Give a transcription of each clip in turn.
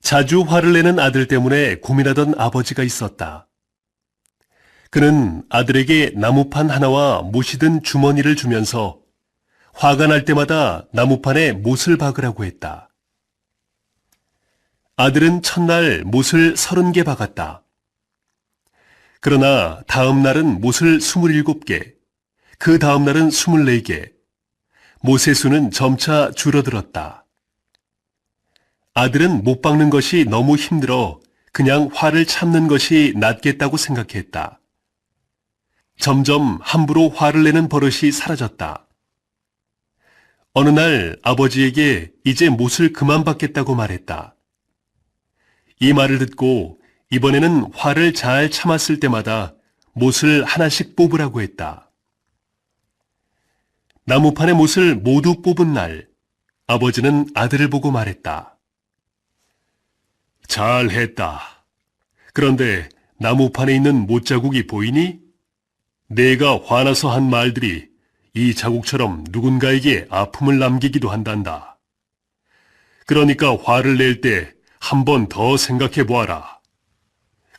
자주 화를 내는 아들 때문에 고민하던 아버지가 있었다. 그는 아들에게 나무판 하나와 못이 든 주머니를 주면서 화가 날 때마다 나무판에 못을 박으라고 했다. 아들은 첫날 못을 30개 박았다. 그러나 다음 날은 못을 27개, 그 다음 날은 24개, 못의 수는 점차 줄어들었다. 아들은 못 박는 것이 너무 힘들어 그냥 화를 참는 것이 낫겠다고 생각했다. 점점 함부로 화를 내는 버릇이 사라졌다. 어느 날 아버지에게 이제 못을 그만 박겠다고 말했다. 이 말을 듣고 이번에는 화를 잘 참았을 때마다 못을 하나씩 뽑으라고 했다. 나무판의 못을 모두 뽑은 날, 아버지는 아들을 보고 말했다. 잘했다. 그런데 나무판에 있는 못자국이 보이니? 내가 화나서 한 말들이 이 자국처럼 누군가에게 아픔을 남기기도 한단다. 그러니까 화를 낼 때 한 번 더 생각해 보아라.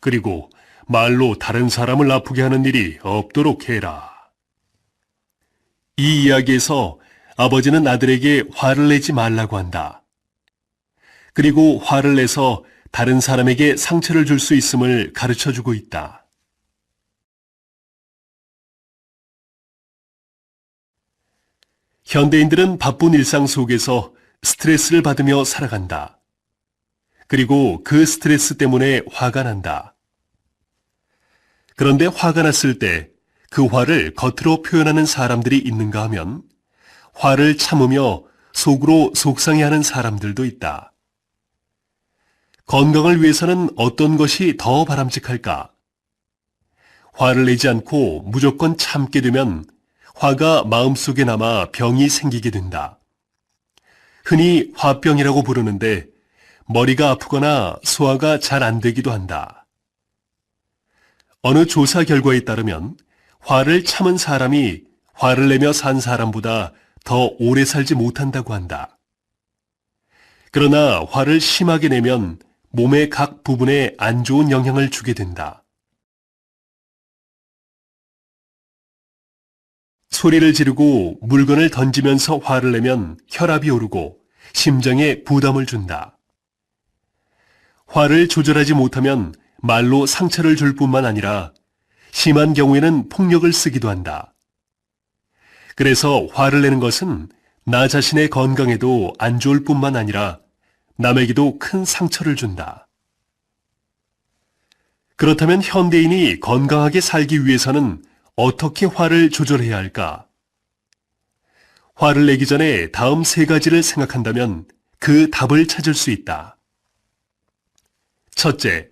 그리고 말로 다른 사람을 아프게 하는 일이 없도록 해라. 이 이야기에서 아버지는 아들에게 화를 내지 말라고 한다. 그리고 화를 내서 다른 사람에게 상처를 줄 수 있음을 가르쳐주고 있다. 현대인들은 바쁜 일상 속에서 스트레스를 받으며 살아간다. 그리고 그 스트레스 때문에 화가 난다. 그런데 화가 났을 때 그 화를 겉으로 표현하는 사람들이 있는가 하면 화를 참으며 속으로 속상해하는 사람들도 있다. 건강을 위해서는 어떤 것이 더 바람직할까? 화를 내지 않고 무조건 참게 되면 화가 마음속에 남아 병이 생기게 된다. 흔히 화병이라고 부르는데 머리가 아프거나 소화가 잘 안 되기도 한다. 어느 조사 결과에 따르면 화를 참은 사람이 화를 내며 산 사람보다 더 오래 살지 못한다고 한다. 그러나 화를 심하게 내면 몸의 각 부분에 안 좋은 영향을 주게 된다. 소리를 지르고 물건을 던지면서 화를 내면 혈압이 오르고 심장에 부담을 준다. 화를 조절하지 못하면 말로 상처를 줄 뿐만 아니라 심한 경우에는 폭력을 쓰기도 한다. 그래서 화를 내는 것은 나 자신의 건강에도 안 좋을 뿐만 아니라 남에게도 큰 상처를 준다. 그렇다면 현대인이 건강하게 살기 위해서는 어떻게 화를 조절해야 할까? 화를 내기 전에 다음 3가지를 생각한다면 그 답을 찾을 수 있다. 첫째,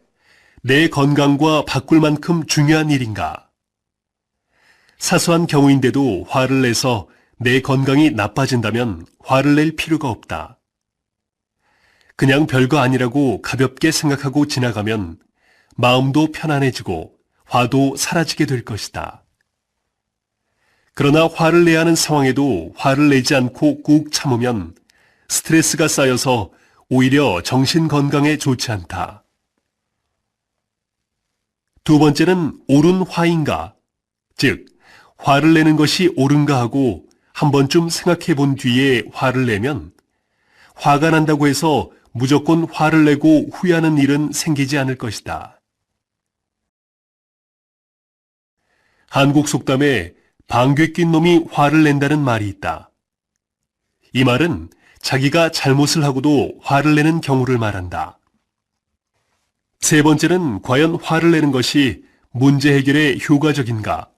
내 건강과 바꿀 만큼 중요한 일인가? 사소한 경우인데도 화를 내서 내 건강이 나빠진다면 화를 낼 필요가 없다. 그냥 별거 아니라고 가볍게 생각하고 지나가면 마음도 편안해지고 화도 사라지게 될 것이다. 그러나 화를 내야 하는 상황에도 화를 내지 않고 꾹 참으면 스트레스가 쌓여서 오히려 정신 건강에 좋지 않다. 두 번째는 옳은 화인가? 즉, 화를 내는 것이 옳은가 하고 한 번쯤 생각해 본 뒤에 화를 내면 화가 난다고 해서 무조건 화를 내고 후회하는 일은 생기지 않을 것이다. 한국 속담에 방귀 낀 놈이 화를 낸다는 말이 있다. 이 말은 자기가 잘못을 하고도 화를 내는 경우를 말한다. 세 번째는 과연 화를 내는 것이 문제 해결에 효과적인가?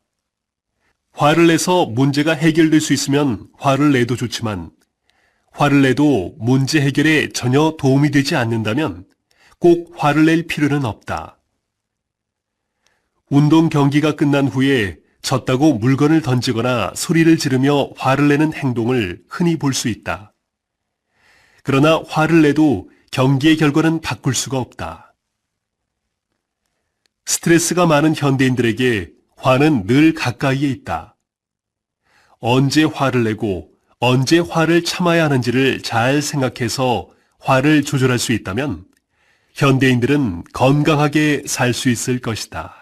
화를 내서 문제가 해결될 수 있으면 화를 내도 좋지만 화를 내도 문제 해결에 전혀 도움이 되지 않는다면 꼭 화를 낼 필요는 없다. 운동 경기가 끝난 후에 졌다고 물건을 던지거나 소리를 지르며 화를 내는 행동을 흔히 볼 수 있다. 그러나 화를 내도 경기의 결과는 바꿀 수가 없다. 스트레스가 많은 현대인들에게 화는 늘 가까이에 있다. 언제 화를 내고 언제 화를 참아야 하는지를 잘 생각해서 화를 조절할 수 있다면 현대인들은 건강하게 살 수 있을 것이다.